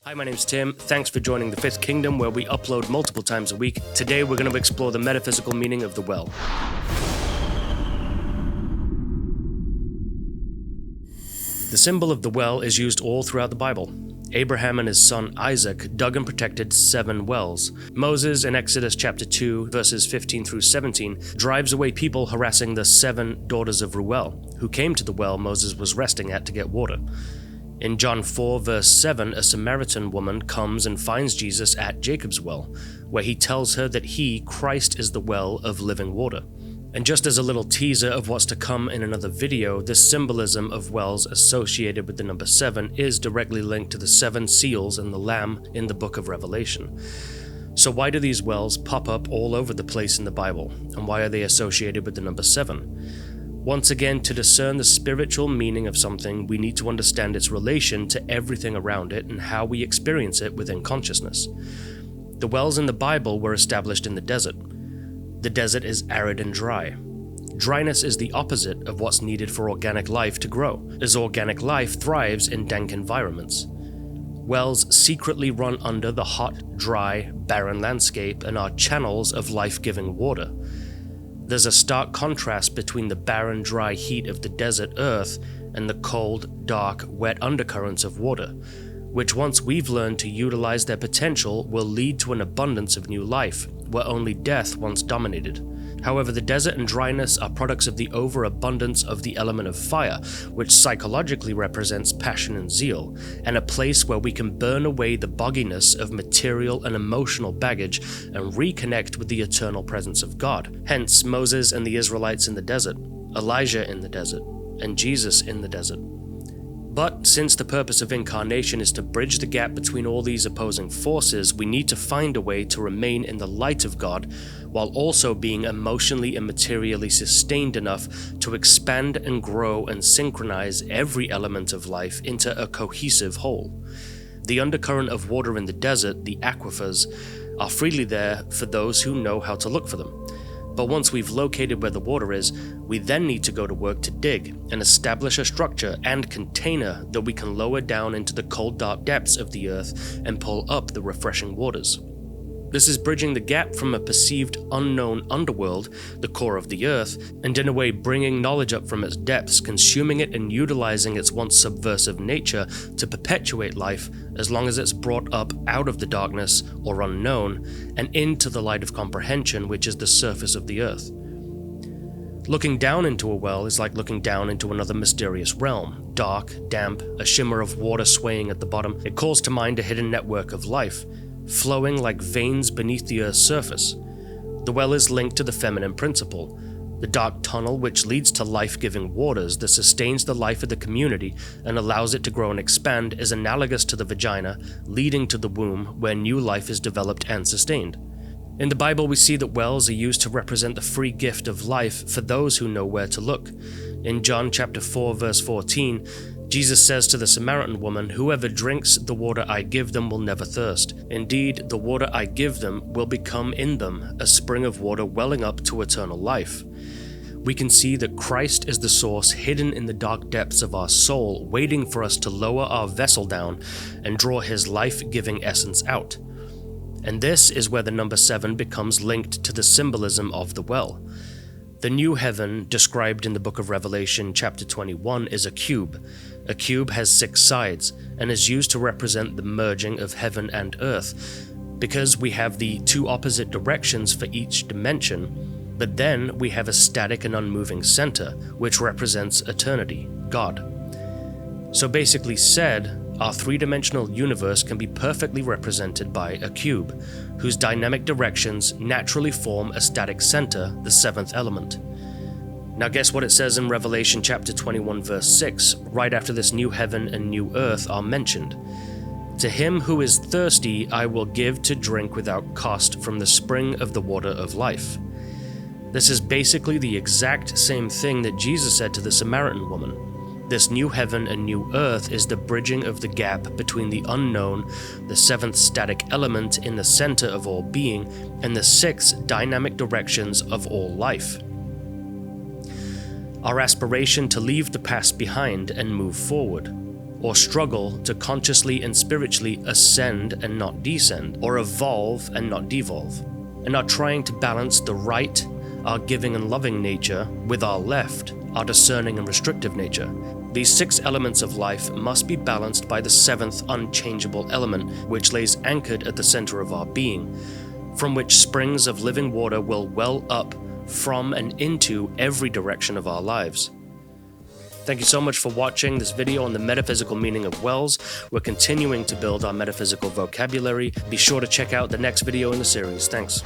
Hi, my name's Tim. Thanks for joining the Fifth Kingdom, where we upload multiple times a week. Today, we're going to explore the metaphysical meaning of the well. The symbol of the well is used all throughout the Bible. Abraham and his son Isaac dug and protected 7 wells. Moses in Exodus chapter 2, verses 15 through 17, drives away people harassing the 7 daughters of Ruel, who came to the well Moses was resting at to get water. In John 4, verse 7, a Samaritan woman comes and finds Jesus at Jacob's well, where he tells her that he, Christ, is the well of living water. And just as a little teaser of what's to come in another video, the symbolism of wells associated with the number 7 is directly linked to the 7 seals and the Lamb in the book of Revelation. So why do these wells pop up all over the place in the Bible, and why are they associated with the number 7? Once again, to discern the spiritual meaning of something, we need to understand its relation to everything around it and how we experience it within consciousness. The wells in the Bible were established in the desert. The desert is arid and dry. Dryness is the opposite of what's needed for organic life to grow, as organic life thrives in dank environments. Wells secretly run under the hot, dry, barren landscape and are channels of life-giving water. There's a stark contrast between the barren, dry heat of the desert earth and the cold, dark, wet undercurrents of water, which once we've learned to utilize their potential will lead to an abundance of new life, where only death once dominated. However, the desert and dryness are products of the overabundance of the element of fire, which psychologically represents passion and zeal, and a place where we can burn away the bogginess of material and emotional baggage and reconnect with the eternal presence of God. Hence, Moses and the Israelites in the desert, Elijah in the desert, and Jesus in the desert. But since the purpose of incarnation is to bridge the gap between all these opposing forces, we need to find a way to remain in the light of God while also being emotionally and materially sustained enough to expand and grow and synchronize every element of life into a cohesive whole. The undercurrent of water in the desert, the aquifers, are freely there for those who know how to look for them. But once we've located where the water is, we then need to go to work to dig and establish a structure and container that we can lower down into the cold, dark depths of the earth and pull up the refreshing waters. This is bridging the gap from a perceived unknown underworld, the core of the earth, and in a way bringing knowledge up from its depths, consuming it and utilizing its once subversive nature to perpetuate life as long as it's brought up out of the darkness or unknown and into the light of comprehension, which is the surface of the earth. Looking down into a well is like looking down into another mysterious realm. Dark, damp, a shimmer of water swaying at the bottom. It calls to mind a hidden network of life, flowing like veins beneath the earth's surface. The well is linked to the feminine principle, the dark tunnel which leads to life-giving waters that sustains the life of the community and allows it to grow and expand, is analogous to the vagina, leading to the womb where new life is developed and sustained. In the Bible, we see that wells are used to represent the free gift of life for those who know where to look. In John chapter 4, verse 14, Jesus says to the Samaritan woman, "Whoever drinks the water I give them will never thirst. Indeed, the water I give them will become in them a spring of water welling up to eternal life." We can see that Christ is the source hidden in the dark depths of our soul, waiting for us to lower our vessel down and draw his life-giving essence out. And this is where the number 7 becomes linked to the symbolism of the well. The new heaven, described in the book of Revelation chapter 21, is a cube. A cube has 6 sides and is used to represent the merging of heaven and earth, because we have the 2 opposite directions for each dimension, but then we have a static and unmoving center, which represents eternity, God. So basically said, our 3-dimensional universe can be perfectly represented by a cube, whose dynamic directions naturally form a static center, the 7th element. Now guess what it says in Revelation chapter 21 verse 6, right after this new heaven and new earth are mentioned. "To him who is thirsty I will give to drink without cost from the spring of the water of life." This is basically the exact same thing that Jesus said to the Samaritan woman. This new heaven and new earth is the bridging of the gap between the unknown, the 7th static element in the center of all being, and the 6 dynamic directions of all life. Our aspiration to leave the past behind and move forward, or struggle to consciously and spiritually ascend and not descend, or evolve and not devolve, and are trying to balance the right, our giving and loving nature, with our left, our discerning and restrictive nature. These 6 elements of life must be balanced by the 7th unchangeable element, which lays anchored at the center of our being, from which springs of living water will well up from and into every direction of our lives. Thank you so much for watching this video on the metaphysical meaning of wells. We're continuing to build our metaphysical vocabulary. Be sure to check out the next video in the series. Thanks.